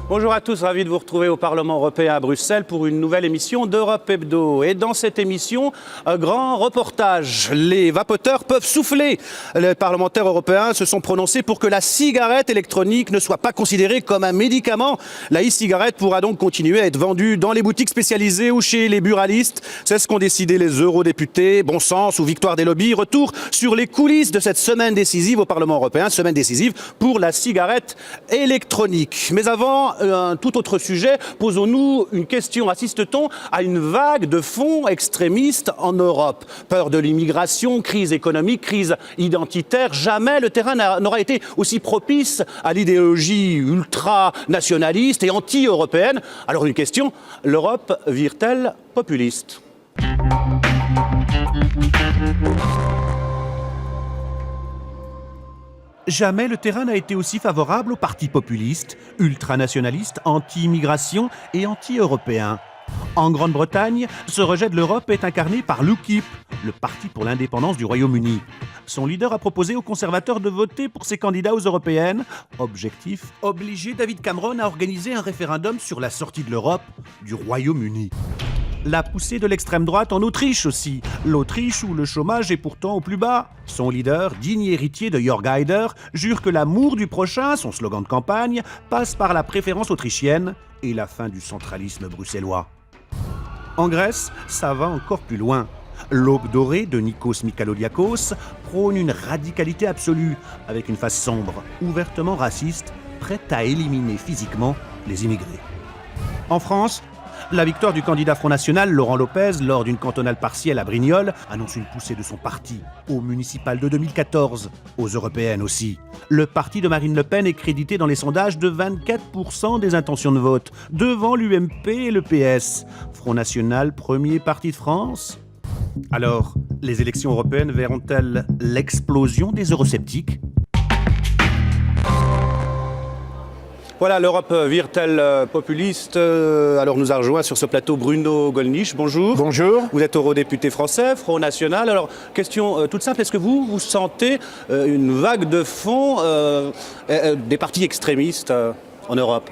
Bonjour à tous, ravi de vous retrouver au Parlement européen à Bruxelles pour une nouvelle émission d'Europe Hebdo. Et dans cette émission, un grand reportage. Les vapoteurs peuvent souffler. Les parlementaires européens se sont prononcés pour que la cigarette électronique ne soit pas considérée comme un médicament. La e-cigarette pourra donc continuer à être vendue dans les boutiques spécialisées ou chez les buralistes. C'est ce qu'ont décidé les eurodéputés. Bon sens ou victoire des lobbies. Retour sur les coulisses de cette semaine décisive au Parlement européen. Semaine décisive pour la cigarette électronique. Mais avant un tout autre sujet, posons-nous une question. Assiste-t-on à une vague de fonds extrémistes en Europe? Peur de l'immigration, crise économique, crise identitaire. Jamais le terrain n'aura été aussi propice à l'idéologie ultra-nationaliste et anti-européenne. Alors une question, l'Europe vire-t-elle populiste? Jamais le terrain n'a été aussi favorable aux partis populistes, ultranationalistes, anti-immigration et anti-européens. En Grande-Bretagne, ce rejet de l'Europe est incarné par l'UKIP, le parti pour l'indépendance du Royaume-Uni. Son leader a proposé aux conservateurs de voter pour ses candidats aux européennes. Objectif, obliger David Cameron à organiser un référendum sur la sortie de l'Europe du Royaume-Uni. La poussée de l'extrême droite en Autriche aussi. L'Autriche où le chômage est pourtant au plus bas. Son leader, digne héritier de Jörg Haider, jure que l'amour du prochain, son slogan de campagne, passe par la préférence autrichienne et la fin du centralisme bruxellois. En Grèce, ça va encore plus loin. L'aube dorée de Nikos Michaloliakos prône une radicalité absolue, avec une face sombre, ouvertement raciste, prête à éliminer physiquement les immigrés. En France, la victoire du candidat Front National, Laurent Lopez, lors d'une cantonale partielle à Brignoles, annonce une poussée de son parti, aux municipales de 2014, aux européennes aussi. Le parti de Marine Le Pen est crédité dans les sondages de 24% des intentions de vote, devant l'UMP et le PS. Front National, premier parti de France. Alors, les élections européennes verront-elles l'explosion des eurosceptiques ? Voilà, l'Europe vire-t-elle populiste? Alors nous a rejoint sur ce plateau Bruno Gollnisch. Bonjour. Bonjour. Vous êtes eurodéputé français, Front National. Alors, question toute simple, est-ce que vous sentez une vague de fond des partis extrémistes en Europe?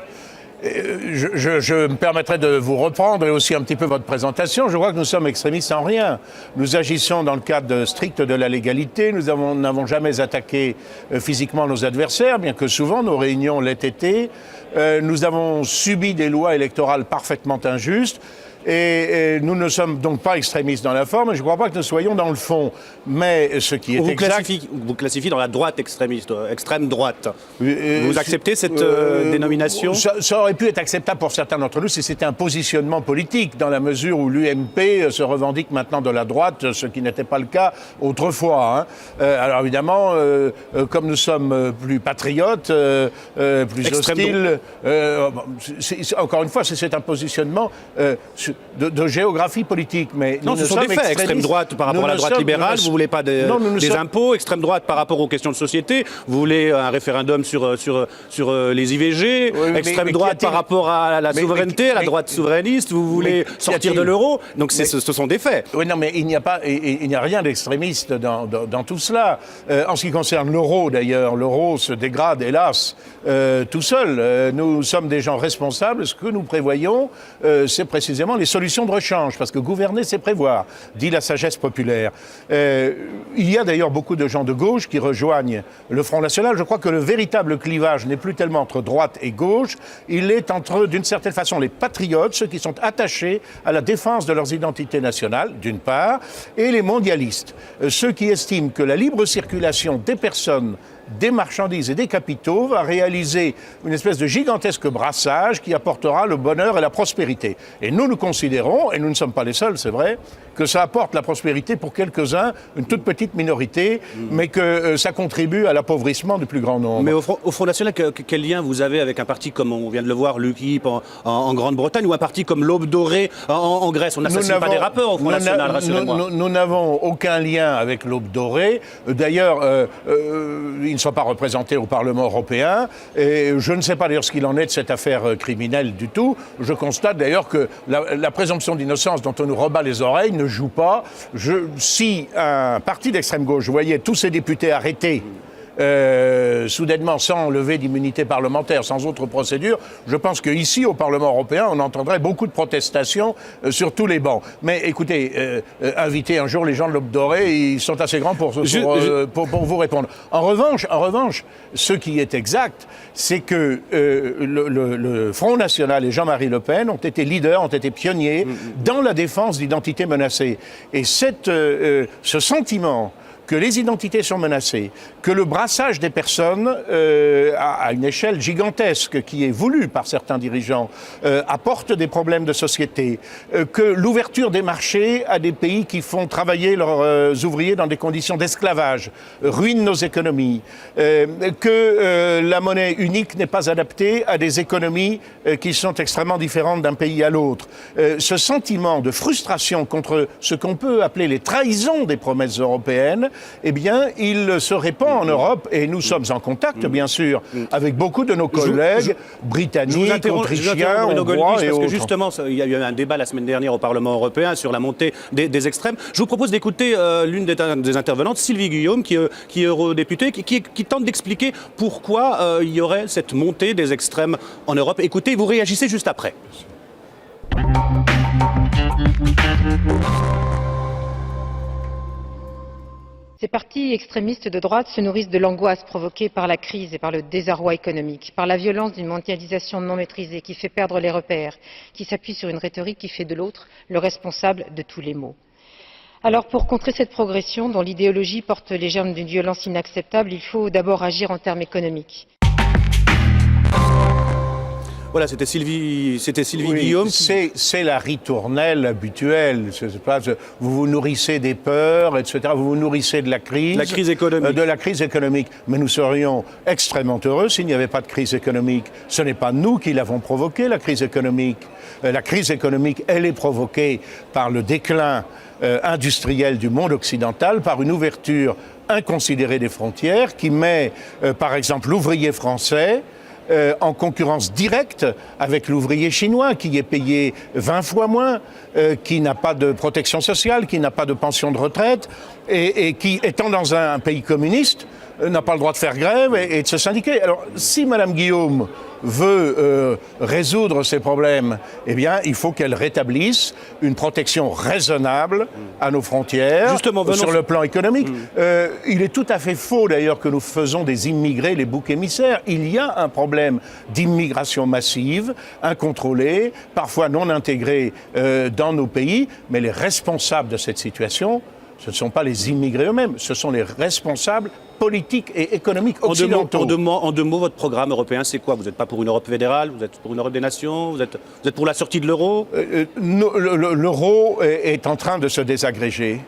Je me permettrai de vous reprendre et aussi un petit peu votre présentation. Je crois que nous sommes extrémistes en rien. Nous agissons dans le cadre strict de la légalité. Nous n'avons jamais attaqué physiquement nos adversaires, bien que souvent nos réunions l'aient été. Nous avons subi des lois électorales parfaitement injustes. Et nous ne sommes donc pas extrémistes dans la forme, et je ne crois pas que nous soyons dans le fond. Mais ce qui est exact... Vous classifiez dans la droite extrémiste, extrême droite. Vous acceptez cette dénomination? Ça aurait pu être acceptable pour certains d'entre nous si c'était un positionnement politique, dans la mesure où l'UMP se revendique maintenant de la droite, ce qui n'était pas le cas autrefois. Alors évidemment, comme nous sommes plus patriotes, plus hostiles... encore une fois, c'est un positionnement... de géographie politique, mais non, ce sont des faits. Extrême droite par rapport à la droite libérale, vous voulez pas des impôts. Extrême droite par rapport aux questions de société, vous voulez un référendum sur les IVG. Oui, extrême droite par rapport à la souveraineté, à la droite souverainiste, vous voulez sortir de l'euro. Donc ce sont des faits. Oui, non, mais il n'y a rien d'extrémiste dans tout cela. En ce qui concerne l'euro, d'ailleurs, l'euro se dégrade, hélas, tout seul. Nous sommes des gens responsables. Ce que nous prévoyons, c'est précisément les solutions de rechange, parce que gouverner, c'est prévoir, dit la sagesse populaire. Il y a d'ailleurs beaucoup de gens de gauche qui rejoignent le Front National. Je crois que le véritable clivage n'est plus tellement entre droite et gauche, il est entre, d'une certaine façon, les patriotes, ceux qui sont attachés à la défense de leurs identités nationales, d'une part, et les mondialistes, ceux qui estiment que la libre circulation des personnes, des marchandises et des capitaux va réaliser une espèce de gigantesque brassage qui apportera le bonheur et la prospérité. Et nous considérons, et nous ne sommes pas les seuls, c'est vrai, que ça apporte la prospérité pour quelques-uns, une toute petite minorité, mais que ça contribue à l'appauvrissement du plus grand nombre. Mais au Front National, quel lien vous avez avec un parti comme, on vient de le voir, l'UKIP en Grande-Bretagne, ou un parti comme l'Aube dorée en Grèce? On n'assassine pas des rappeurs au Front National, rassurez-moi. Nous n'avons aucun lien avec l'Aube dorée. D'ailleurs, ils ne sont pas représentés au Parlement européen. Et je ne sais pas d'ailleurs ce qu'il en est de cette affaire criminelle du tout. Je constate d'ailleurs que la présomption d'innocence dont on nous rebat les oreilles ne joue pas. Si un parti d'extrême gauche voyait tous ses députés arrêtés soudainement, sans levée d'immunité parlementaire, sans autre procédure, je pense qu'ici, au Parlement européen, on entendrait beaucoup de protestations sur tous les bancs. Mais écoutez, invitez un jour les gens de l'Aube dorée, ils sont assez grands pour vous répondre. En revanche, ce qui est exact, c'est que le Front National et Jean-Marie Le Pen ont été leaders, ont été pionniers dans la défense d'identités menacées. Et ce sentiment que les identités sont menacées, que le brassage des personnes à une échelle gigantesque qui est voulue par certains dirigeants apporte des problèmes de société, que l'ouverture des marchés à des pays qui font travailler leurs ouvriers dans des conditions d'esclavage ruine nos économies, que la monnaie unique n'est pas adaptée à des économies qui sont extrêmement différentes d'un pays à l'autre. Ce sentiment de frustration contre ce qu'on peut appeler les trahisons des promesses européennes, eh bien, il se répand en Europe et nous sommes en contact, bien sûr, avec beaucoup de nos collègues britanniques, autrichiens, hongrois et parce autres. que justement, il y a eu un débat la semaine dernière au Parlement européen sur la montée des extrêmes. Je vous propose d'écouter l'une des intervenantes, Sylvie Guillaume, qui est eurodéputée, qui tente d'expliquer pourquoi il y aurait cette montée des extrêmes en Europe. Écoutez, vous réagissez juste après. Ces partis extrémistes de droite se nourrissent de l'angoisse provoquée par la crise et par le désarroi économique, par la violence d'une mondialisation non maîtrisée qui fait perdre les repères, qui s'appuie sur une rhétorique qui fait de l'autre le responsable de tous les maux. Alors pour contrer cette progression dont l'idéologie porte les germes d'une violence inacceptable, il faut d'abord agir en termes économiques. Voilà, c'était Sylvie Guillaume. C'est la ritournelle habituelle. Vous vous nourrissez des peurs, etc. Vous vous nourrissez de la crise. La crise économique. De la crise économique. Mais nous serions extrêmement heureux s'il n'y avait pas de crise économique. Ce n'est pas nous qui l'avons provoquée, la crise économique. La crise économique, elle est provoquée par le déclin industriel du monde occidental, par une ouverture inconsidérée des frontières qui met, par exemple, l'ouvrier français en concurrence directe avec l'ouvrier chinois qui est payé 20 fois moins, qui n'a pas de protection sociale, qui n'a pas de pension de retraite et qui, étant dans un pays communiste, n'a pas le droit de faire grève et de se syndiquer. Alors, si Mme Guillaume veut résoudre ces problèmes, eh bien, il faut qu'elle rétablisse une protection raisonnable à nos frontières, justement, sur le plan économique. Il est tout à fait faux, d'ailleurs, que nous faisons des immigrés les boucs émissaires. Il y a un problème d'immigration massive, incontrôlée, parfois non intégrée dans nos pays, mais les responsables de cette situation, ce ne sont pas les immigrés eux-mêmes, ce sont les responsables politiques et économiques occidentaux. En deux mots, votre programme européen, c'est quoi? Vous n'êtes pas pour une Europe fédérale, vous êtes pour une Europe des nations, vous êtes pour la sortie de l'euro? L'euro est en train de se désagréger.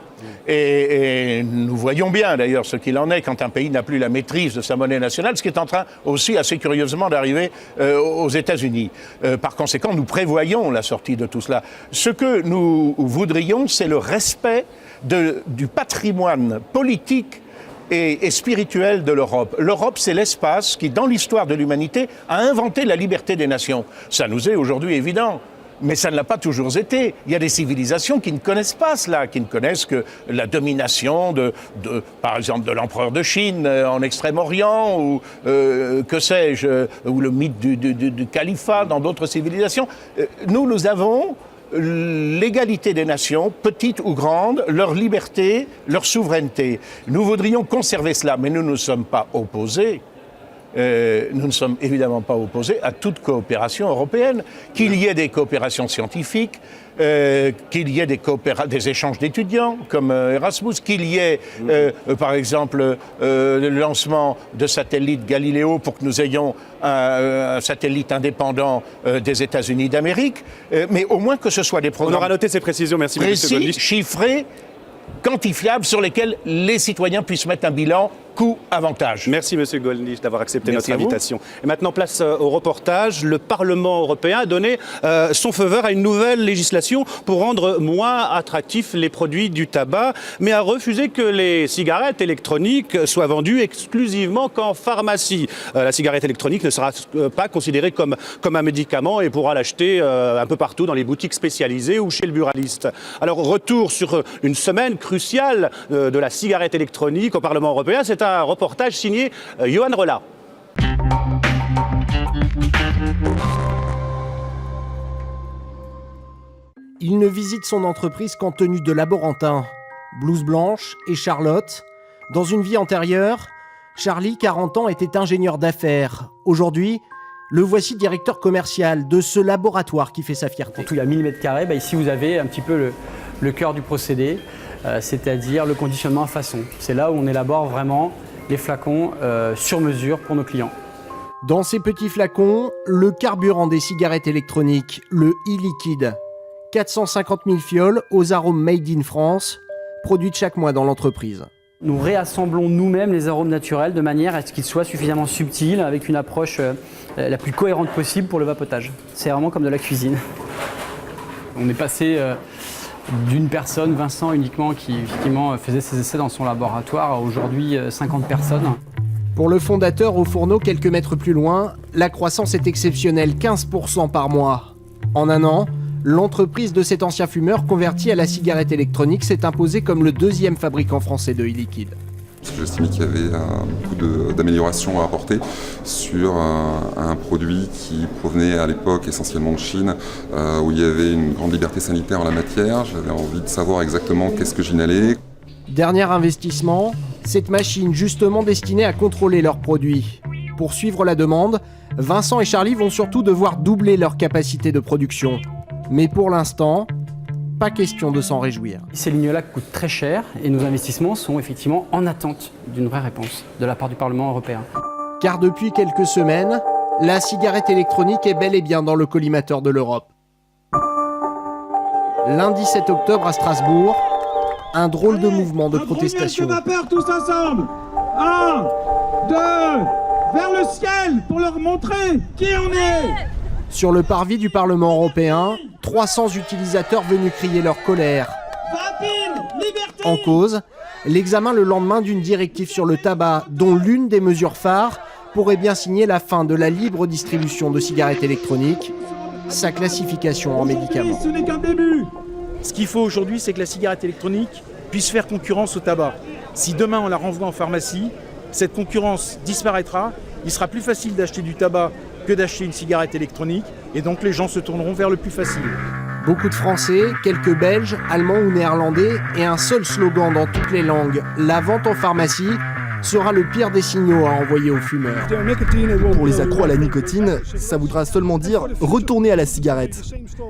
Et nous voyons bien d'ailleurs ce qu'il en est quand un pays n'a plus la maîtrise de sa monnaie nationale, ce qui est en train aussi assez curieusement d'arriver aux États-Unis. Par conséquent, nous prévoyons la sortie de tout cela. Ce que nous voudrions, c'est le respect du patrimoine politique et spirituel de l'Europe. L'Europe, c'est l'espace qui, dans l'histoire de l'humanité, a inventé la liberté des nations. Ça nous est aujourd'hui évident. Mais ça ne l'a pas toujours été. Il y a des civilisations qui ne connaissent pas cela, qui ne connaissent que la domination par exemple, de l'empereur de Chine en Extrême-Orient, ou que sais-je, ou le mythe du califat dans d'autres civilisations. Nous avons l'égalité des nations, petites ou grandes, leur liberté, leur souveraineté. Nous voudrions conserver cela, mais nous ne sommes pas opposés. Nous ne sommes évidemment pas opposés à toute coopération européenne, qu'il y ait des coopérations scientifiques, qu'il y ait des échanges d'étudiants comme Erasmus, qu'il y ait par exemple le lancement de satellites Galileo pour que nous ayons un satellite indépendant des États-Unis d'Amérique, mais au moins que ce soit des programmes. On aura noté ces précisions, merci précis, chiffrés, quantifiables, sur lesquels les citoyens puissent mettre un bilan coût-avantage. Merci M. Gollnisch d'avoir accepté notre invitation. Et maintenant, place au reportage. Le Parlement européen a donné son feu vert à une nouvelle législation pour rendre moins attractifs les produits du tabac, mais a refusé que les cigarettes électroniques soient vendues exclusivement qu'en pharmacie. La cigarette électronique ne sera pas considérée comme un médicament et pourra l'acheter un peu partout dans les boutiques spécialisées ou chez le buraliste. Alors, retour sur une semaine cruciale de la cigarette électronique au Parlement européen. C'est un reportage signé Johan Rolla. Il ne visite son entreprise qu'en tenue de laborantin, blouse blanche et Charlotte. Dans une vie antérieure, Charlie, 40 ans, était ingénieur d'affaires. Aujourd'hui, le voici directeur commercial de ce laboratoire qui fait sa fierté. En tout, il y a 1000 m². Ici, vous avez un petit peu le cœur du procédé, c'est-à-dire le conditionnement à façon. C'est là où on élabore vraiment les flacons sur mesure pour nos clients. Dans ces petits flacons, le carburant des cigarettes électroniques, le e-liquide. 450 000 fioles aux arômes made in France, produites chaque mois dans l'entreprise. Nous réassemblons nous-mêmes les arômes naturels de manière à ce qu'ils soient suffisamment subtils, avec une approche la plus cohérente possible pour le vapotage. C'est vraiment comme de la cuisine. On est passé d'une personne, Vincent uniquement, qui effectivement faisait ses essais dans son laboratoire, à aujourd'hui 50 personnes. Pour le fondateur au fourneau quelques mètres plus loin, la croissance est exceptionnelle, 15% par mois. En un an, l'entreprise de cet ancien fumeur converti à la cigarette électronique s'est imposée comme le deuxième fabricant français de e-liquide. J'estimais qu'il y avait beaucoup d'améliorations à apporter sur un produit qui provenait à l'époque essentiellement de Chine, où il y avait une grande liberté sanitaire en la matière. J'avais envie de savoir exactement qu'est-ce que j'inhalais. Dernier investissement, cette machine justement destinée à contrôler leurs produits. Pour suivre la demande, Vincent et Charlie vont surtout devoir doubler leur capacité de production. Mais pour l'instant, pas question de s'en réjouir. Ces lignes-là coûtent très cher et nos investissements sont effectivement en attente d'une vraie réponse de la part du Parlement européen. Car depuis quelques semaines, la cigarette électronique est bel et bien dans le collimateur de l'Europe. Lundi 7 octobre à Strasbourg, un drôle de mouvement de protestation. Vapeur tous ensemble. 1, 2, vers le ciel pour leur montrer qui on est. Sur le parvis du Parlement européen, 300 utilisateurs venus crier leur colère. En cause, l'examen le lendemain d'une directive sur le tabac dont l'une des mesures phares pourrait bien signer la fin de la libre distribution de cigarettes électroniques, sa classification en médicament. Ce n'est qu'un début. Ce qu'il faut aujourd'hui, c'est que la cigarette électronique puisse faire concurrence au tabac. Si demain on la renvoie en pharmacie, cette concurrence disparaîtra. Il sera plus facile d'acheter du tabac que d'acheter une cigarette électronique, et donc les gens se tourneront vers le plus facile. Beaucoup de Français, quelques Belges, Allemands ou Néerlandais, et un seul slogan dans toutes les langues, la vente en pharmacie sera le pire des signaux à envoyer aux fumeurs. Pour les accros à la nicotine, ça voudra seulement dire retourner à la cigarette.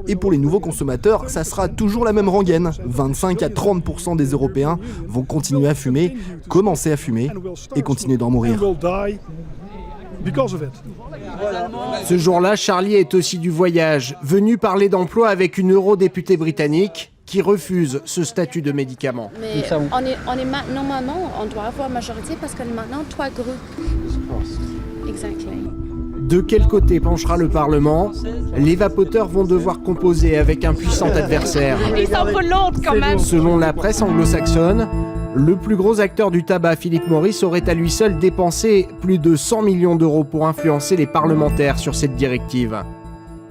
Et pour les nouveaux consommateurs, ça sera toujours la même rengaine. 25 à 30% des Européens vont continuer à fumer, commencer à fumer et continuer d'en mourir. Ce jour-là, Charlie est aussi du voyage, venu parler d'emploi avec une eurodéputée britannique qui refuse ce statut de médicament. Mais normalement, on doit avoir majorité parce qu'on est maintenant 3 groupes. Exactement. De quel côté penchera le Parlement? Les vapoteurs vont devoir composer avec un puissant adversaire. Ils sont pour l'autre quand même. Selon la presse anglo-saxonne, le plus gros acteur du tabac, Philip Morris, aurait à lui seul dépensé plus de 100 millions d'euros pour influencer les parlementaires sur cette directive.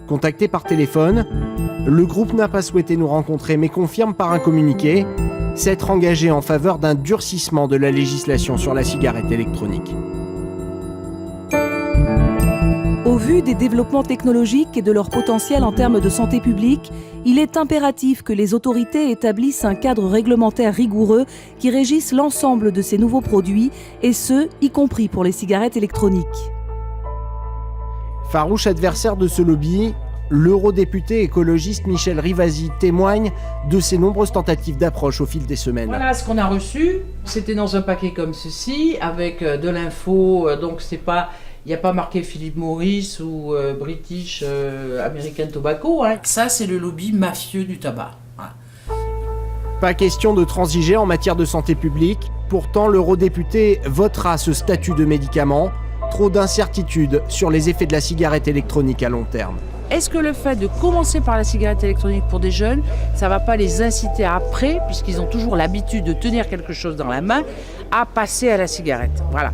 Contacté par téléphone, le groupe n'a pas souhaité nous rencontrer mais confirme par un communiqué s'être engagé en faveur d'un durcissement de la législation sur la cigarette électronique. Au vu des développements technologiques et de leur potentiel en termes de santé publique, il est impératif que les autorités établissent un cadre réglementaire rigoureux qui régisse l'ensemble de ces nouveaux produits, et ce, y compris pour les cigarettes électroniques. Farouche adversaire de ce lobby, l'eurodéputé écologiste Michel Rivasi témoigne de ses nombreuses tentatives d'approche au fil des semaines. Voilà ce qu'on a reçu. C'était dans un paquet comme ceci, avec de l'info, donc c'est pas... Il n'y a pas marqué Philip Morris ou British American Tobacco. Hein. Ça, c'est le lobby mafieux du tabac. Voilà. Pas question de transiger en matière de santé publique. Pourtant, l'eurodéputé votera ce statut de médicament. Trop d'incertitudes sur les effets de la cigarette électronique à long terme. Est-ce que le fait de commencer par la cigarette électronique pour des jeunes, ça ne va pas les inciter après, puisqu'ils ont toujours l'habitude de tenir quelque chose dans la main, à passer à la cigarette? Voilà.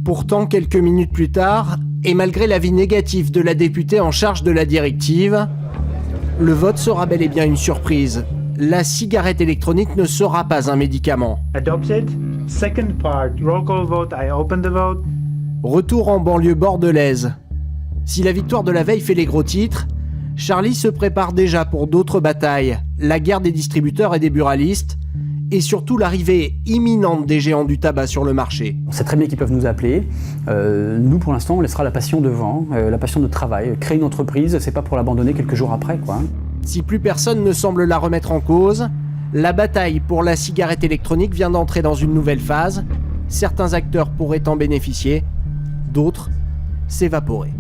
Pourtant, quelques minutes plus tard, et malgré l'avis négatif de la députée en charge de la directive, le vote sera bel et bien une surprise. La cigarette électronique ne sera pas un médicament. Adopted Second part, roll call vote, I open the vote. Retour en banlieue bordelaise. Si la victoire de la veille fait les gros titres, Charlie se prépare déjà pour d'autres batailles, la guerre des distributeurs et des buralistes, et surtout l'arrivée imminente des géants du tabac sur le marché. On sait très bien qu'ils peuvent nous appeler. Nous, pour l'instant, on laissera la passion devant, la passion de travail. Créer une entreprise, c'est pas pour l'abandonner quelques jours après, quoi. Si plus personne ne semble la remettre en cause, la bataille pour la cigarette électronique vient d'entrer dans une nouvelle phase. Certains acteurs pourraient en bénéficier, d'autres s'évaporer.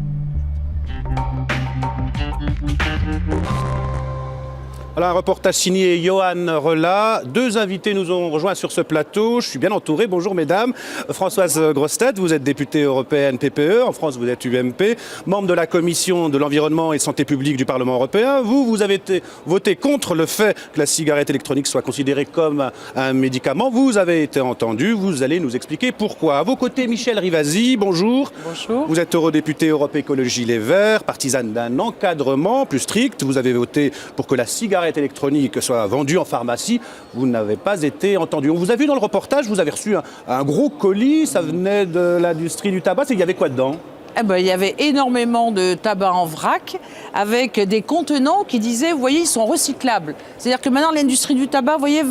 Voilà un reportage signé Johan Relat. Deux invités nous ont rejoints sur ce plateau. Je suis bien entouré. Bonjour mesdames. Françoise Grossetête, vous êtes députée européenne PPE. En France, vous êtes UMP. Membre de la Commission de l'Environnement et Santé publique du Parlement européen. Vous avez voté contre le fait que la cigarette électronique soit considérée comme un médicament. Vous avez été entendu. Vous allez nous expliquer pourquoi. À vos côtés, Michel Rivasi. Bonjour. Bonjour. Vous êtes eurodéputé Europe Écologie Les Verts, partisane d'un encadrement plus strict. Vous avez voté pour que la cigarette électronique soit vendue en pharmacie. Vous n'avez pas été entendu. On vous a vu dans le reportage, vous avez reçu un gros colis, ça venait de l'industrie du tabac. Il y avait quoi dedans ? Il y avait énormément de tabac en vrac avec des contenants qui disaient, vous voyez, ils sont recyclables. C'est-à-dire que maintenant, l'industrie du tabac, vous voyez,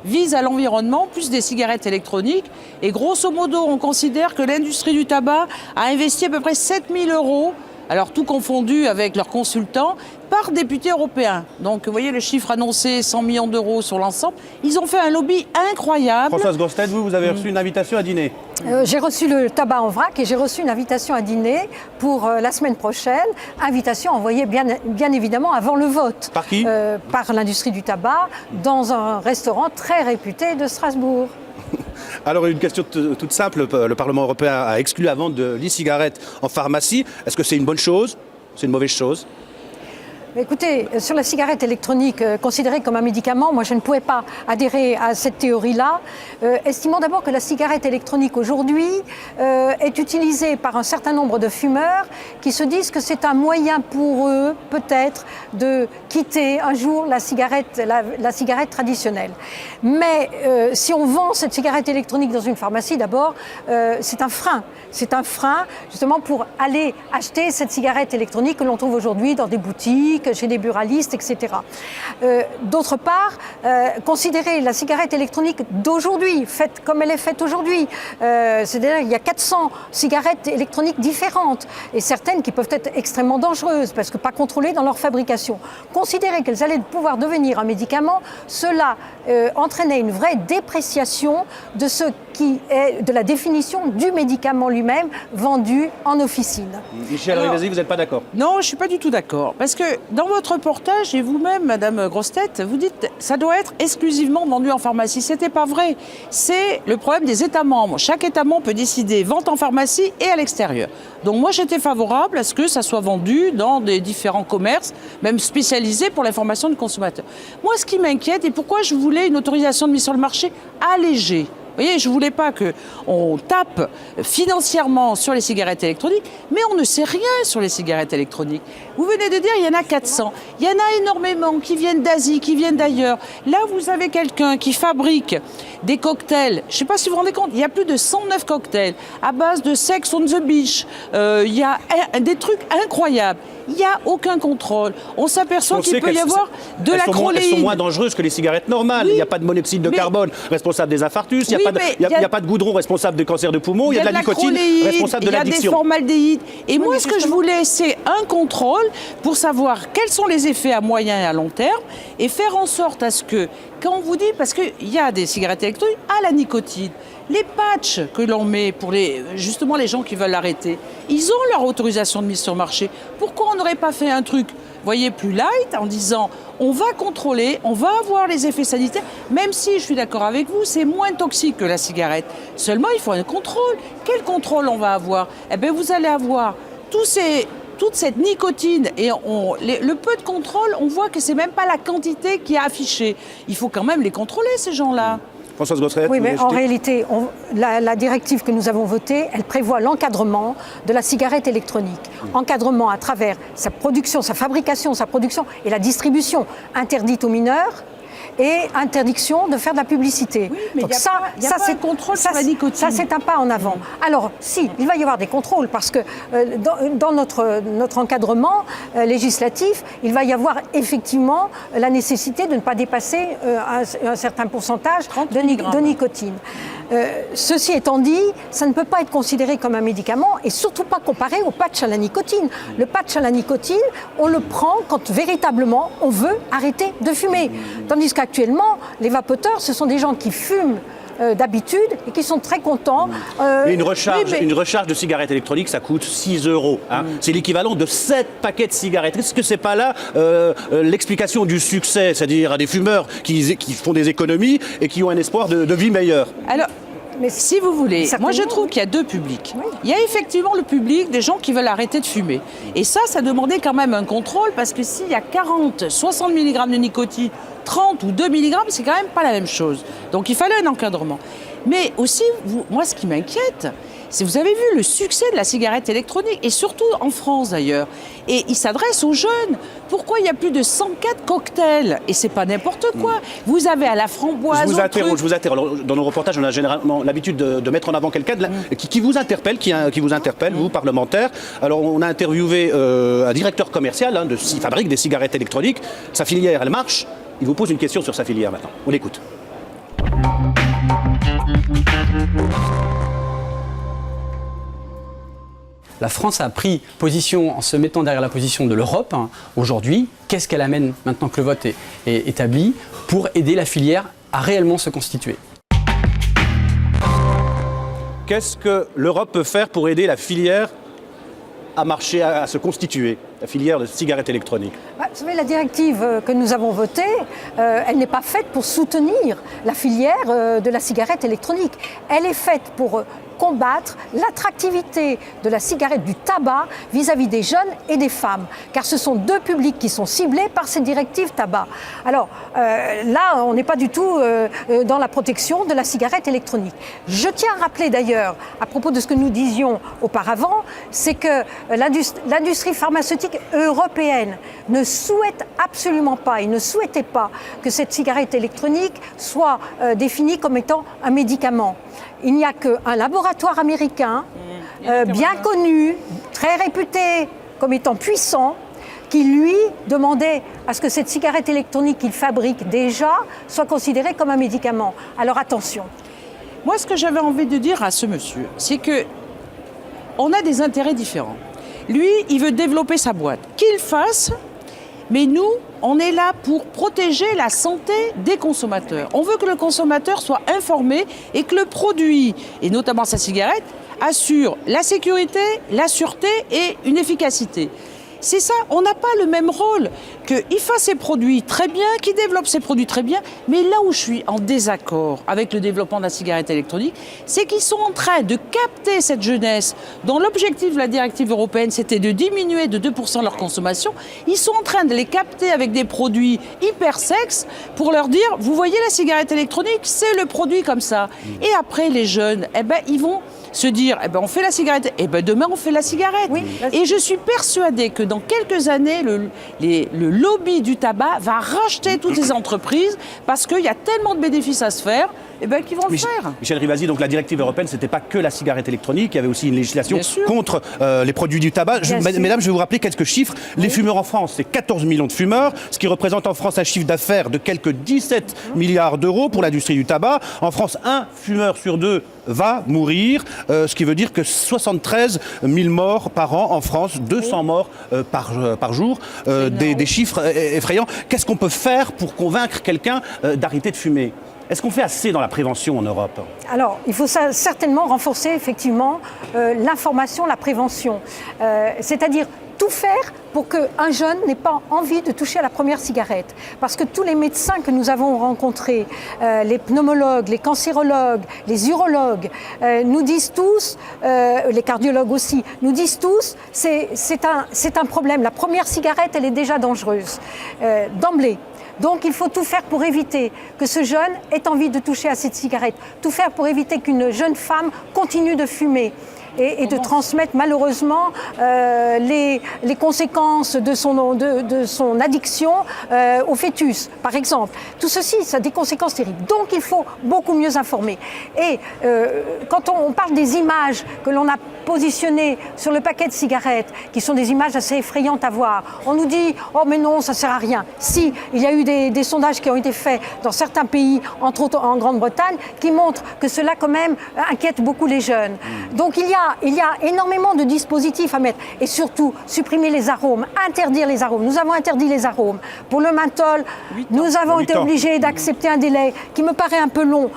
vise à l'environnement, plus des cigarettes électroniques. Et grosso modo, on considère que l'industrie du tabac a investi à peu près 7 000 €, alors tout confondu avec leurs consultants, par député européen. Donc, vous voyez le chiffre annoncé, 100 millions d'euros sur l'ensemble. Ils ont fait un lobby incroyable. Françoise Grossetête, vous avez reçu une invitation à dîner. J'ai reçu le tabac en vrac et j'ai reçu une invitation à dîner pour la semaine prochaine. Invitation envoyée bien évidemment avant le vote. Par qui ? Par l'industrie du tabac, dans un restaurant très réputé de Strasbourg. Alors une question toute simple, le Parlement européen a exclu la vente de l'e-cigarette en pharmacie. Est-ce que c'est une bonne chose ? C'est une mauvaise chose ? Écoutez, sur la cigarette électronique considérée comme un médicament, moi je ne pouvais pas adhérer à cette théorie-là, estimant d'abord que la cigarette électronique aujourd'hui est utilisée par un certain nombre de fumeurs qui se disent que c'est un moyen pour eux, peut-être, de quitter un jour la cigarette traditionnelle. Mais si on vend cette cigarette électronique dans une pharmacie, d'abord, c'est un frein. C'est un frein, justement, pour aller acheter cette cigarette électronique que l'on trouve aujourd'hui dans des boutiques, chez des buralistes, etc. D'autre part, considérer la cigarette électronique d'aujourd'hui, faite comme elle est faite aujourd'hui, c'est-à-dire qu'il y a 400 cigarettes électroniques différentes et certaines qui peuvent être extrêmement dangereuses parce que pas contrôlées dans leur fabrication. Considérer qu'elles allaient pouvoir devenir un médicament, cela entraînait une vraie dépréciation de ce qui est de la définition du médicament lui-même vendu en officine. Michel Rivasi, vous n'êtes pas d'accord ? Non, je ne suis pas du tout d'accord. Parce que dans votre reportage, et vous-même, Madame Grossetête, vous dites que ça doit être exclusivement vendu en pharmacie. Ce n'était pas vrai. C'est le problème des États membres. Chaque État membre peut décider vente en pharmacie et à l'extérieur. Donc moi, j'étais favorable à ce que ça soit vendu dans des différents commerces, même spécialisés pour l'information du consommateur. Moi, ce qui m'inquiète, et pourquoi je voulais une autorisation de mise sur le marché allégée. Vous voyez, je ne voulais pas qu'on tape financièrement sur les cigarettes électroniques, mais on ne sait rien sur les cigarettes électroniques. Vous venez de dire il y en a 400. Il y en a énormément qui viennent d'Asie, qui viennent d'ailleurs. Là, vous avez quelqu'un qui fabrique des cocktails. Je ne sais pas si vous vous rendez compte, il y a plus de 109 cocktails à base de Sex on the Beach. Il y a des trucs incroyables. Il n'y a aucun contrôle. On s'aperçoit qu'il peut y avoir de l'acroléine. Elles sont moins dangereuses que les cigarettes normales. Oui, il n'y a pas de monoxyde de carbone responsable des infarctus. Il n'y a pas de goudron responsable de cancer de poumon. Il y a de la nicotine responsable de l'addiction. Il y a des formaldéhydes. Et moi, ce que je voulais, c'est un contrôle pour savoir quels sont les effets à moyen et à long terme et faire en sorte à ce que, quand on vous dit, parce qu'il y a des cigarettes électroniques à la nicotine, les patchs que l'on met pour justement les gens qui veulent l'arrêter, ils ont leur autorisation de mise sur le marché. Pourquoi on n'aurait pas fait un truc, voyez, plus light en disant on va contrôler, on va avoir les effets sanitaires, même si je suis d'accord avec vous, c'est moins toxique que la cigarette. Seulement, il faut un contrôle. Quel contrôle on va avoir ? Eh bien, vous allez avoir toute cette nicotine et le peu de contrôle, on voit que c'est même pas la quantité qui est affichée. Il faut quand même les contrôler, ces gens-là. Françoise Grossetête, oui, mais en réalité, la directive que nous avons votée, elle prévoit l'encadrement de la cigarette électronique. Encadrement à travers sa production, sa fabrication, sa production et la distribution interdite aux mineurs. et interdiction de faire de la publicité. Oui, mais il n'y a pas un contrôle sur la nicotine. Ça, c'est un pas en avant. Alors, si, il va y avoir des contrôles, parce que dans notre encadrement législatif, il va y avoir effectivement la nécessité de ne pas dépasser un certain pourcentage de nicotine. Ceci étant dit, ça ne peut pas être considéré comme un médicament et surtout pas comparé au patch à la nicotine. Le patch à la nicotine, on le prend quand véritablement on veut arrêter de fumer. Tandis qu'actuellement, les vapoteurs, ce sont des gens qui fument d'habitude et qui sont très contents. Une recharge de cigarettes électroniques, ça coûte 6 €. Hein. C'est l'équivalent de 7 paquets de cigarettes. Est-ce que c'est pas là l'explication du succès, c'est-à-dire à des fumeurs qui font des économies et qui ont un espoir de vie meilleure? Alors, mais si vous voulez, moi je trouve qu'il y a deux publics. Oui. Il y a effectivement le public des gens qui veulent arrêter de fumer. Et ça demandait quand même un contrôle, parce que s'il y a 40, 60 mg de nicotine, 30 ou 2 mg, c'est quand même pas la même chose. Donc il fallait un encadrement. Mais aussi, moi ce qui m'inquiète, c'est vous avez vu le succès de la cigarette électronique, et surtout en France d'ailleurs. Et il s'adresse aux jeunes. Pourquoi il y a plus de 104 cocktails? Et c'est pas n'importe quoi. Vous avez à la framboise. Je vous interroge. Dans nos reportages, on a généralement l'habitude de mettre en avant quelqu'un qui vous interpelle, qui vous interpelle, vous, parlementaire. Alors, on a interviewé un directeur commercial qui fabrique des cigarettes électroniques. Sa filière, elle marche. Il vous pose une question sur sa filière maintenant. On l'écoute. La France a pris position en se mettant derrière la position de l'Europe. Aujourd'hui, qu'est-ce qu'elle amène maintenant que le vote est établi pour aider la filière à réellement se constituer? Qu'est-ce que l'Europe peut faire pour aider la filière à marcher, à se constituer, la filière de cigarettes électroniques? Vous savez, la directive que nous avons votée, elle n'est pas faite pour soutenir la filière de la cigarette électronique. Elle est faite pour combattre l'attractivité de la cigarette, du tabac, vis-à-vis des jeunes et des femmes. Car ce sont deux publics qui sont ciblés par cette directive tabac. Alors là, on n'est pas du tout dans la protection de la cigarette électronique. Je tiens à rappeler d'ailleurs, à propos de ce que nous disions auparavant, c'est que l'industrie pharmaceutique européenne ne souhaite absolument pas, et ne souhaitait pas que cette cigarette électronique soit définie comme étant un médicament. Il n'y a qu'un laboratoire américain, bien connu, très réputé comme étant puissant, qui lui demandait à ce que cette cigarette électronique qu'il fabrique déjà soit considérée comme un médicament. Alors attention. Moi, ce que j'avais envie de dire à ce monsieur, c'est que on a des intérêts différents. Lui, il veut développer sa boîte. Qu'il fasse, mais nous, on est là pour protéger la santé des consommateurs. On veut que le consommateur soit informé et que le produit, et notamment sa cigarette, assure la sécurité, la sûreté et une efficacité. C'est ça, on n'a pas le même rôle, qu'il fasse ses produits très bien, qu'il développe ses produits très bien, mais là où je suis en désaccord avec le développement de la cigarette électronique, c'est qu'ils sont en train de capter cette jeunesse dont l'objectif de la directive européenne, c'était de diminuer de 2% leur consommation. Ils sont en train de les capter avec des produits hyper sexes pour leur dire, vous voyez la cigarette électronique, c'est le produit comme ça. Et après, les jeunes, ils vont se dire, on fait la cigarette, demain on fait la cigarette. Oui, et je suis persuadée que dans quelques années, le lobby du tabac va racheter toutes les entreprises parce qu'il y a tellement de bénéfices à se faire, qu'ils vont le faire. Michel Rivasi, donc la directive européenne, c'était pas que la cigarette électronique, il y avait aussi une législation contre les produits du tabac. Mesdames, je vais vous rappeler quelques chiffres. Oui. Les fumeurs en France, c'est 14 millions de fumeurs, ce qui représente en France un chiffre d'affaires de quelques 17 milliards d'euros pour l'industrie du tabac. En France, un fumeur sur deux va mourir, ce qui veut dire que 73 000 morts par an en France, 200 morts par jour, des chiffres effrayants. Qu'est-ce qu'on peut faire pour convaincre quelqu'un d'arrêter de fumer ? Est-ce qu'on fait assez dans la prévention en Europe ? Alors, il faut certainement renforcer effectivement l'information, la prévention. C'est-à-dire tout faire pour qu'un jeune n'ait pas envie de toucher à la première cigarette. Parce que tous les médecins que nous avons rencontrés, les pneumologues, les cancérologues, les urologues, nous disent tous, les cardiologues aussi, nous disent tous, c'est un problème. La première cigarette, elle est déjà dangereuse, d'emblée. Donc il faut tout faire pour éviter que ce jeune ait envie de toucher à cette cigarette, tout faire pour éviter qu'une jeune femme continue de fumer. et de transmettre malheureusement les conséquences de son addiction au fœtus, par exemple. Tout ceci, ça a des conséquences terribles. Donc il faut beaucoup mieux informer. Et quand on parle des images que l'on a positionnées sur le paquet de cigarettes, qui sont des images assez effrayantes à voir, on nous dit « Oh mais non, ça ne sert à rien ». Si, il y a eu des sondages qui ont été faits dans certains pays, entre autres en Grande-Bretagne, qui montrent que cela quand même inquiète beaucoup les jeunes. Donc il y a énormément de dispositifs à mettre. Et surtout, supprimer les arômes, interdire les arômes. Nous avons interdit les arômes. Pour le menthol, nous avons été obligés d'accepter un délai qui me paraît un peu long,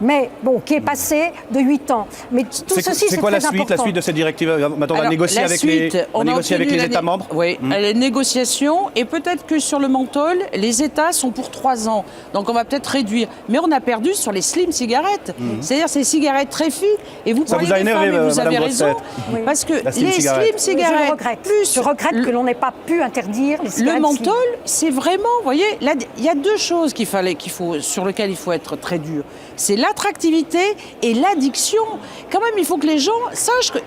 mais bon, qui est passé de 8 ans. Mais tout ceci, c'est quoi très la important. suite de cette directive? Maintenant, on va négocier avec les États membres. Oui, les négociations, et peut-être que sur le menthol, les États sont pour 3 ans. Donc on va peut-être réduire. Mais on a perdu sur les slim cigarettes. C'est-à-dire ces cigarettes très fines. Et vous parlez des femmes, et vous avez raison. Parce que les slim cigarettes, je regrette que l'on n'ait pas pu interdire les cigarettes. Le menthol, c'est vraiment, vous voyez, là, il y a 2 choses sur lesquelles il faut être très dur. C'est l'attractivité et l'addiction. Quand même, il faut que les gens sachent que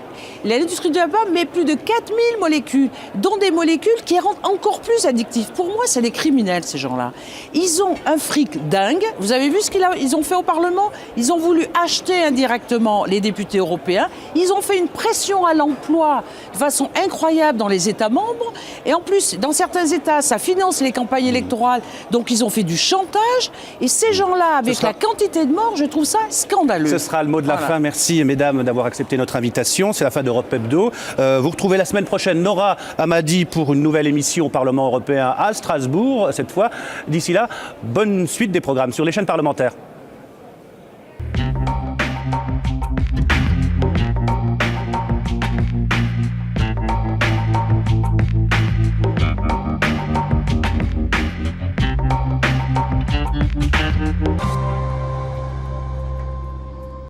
l'industrie du tabac met plus de 4000 molécules, dont des molécules qui rendent encore plus addictifs. Pour moi, c'est des criminels, ces gens-là. Ils ont un fric dingue. Vous avez vu ce qu'ils ont fait au Parlement? Ils ont voulu acheter indirectement les députés européens. Ils ont fait une pression à l'emploi de façon incroyable dans les États membres. Et en plus, dans certains États, ça finance les campagnes électorales. Donc, ils ont fait du chantage. Et ces gens-là, avec la quantité de morts, je trouve ça scandaleux. Ce sera le mot de la fin. Merci, mesdames, d'avoir accepté notre invitation. C'est la fin d'Europe Hebdo. Vous retrouvez la semaine prochaine Nora Hamadi pour une nouvelle émission au Parlement européen à Strasbourg, cette fois. D'ici là, bonne suite des programmes sur les chaînes parlementaires.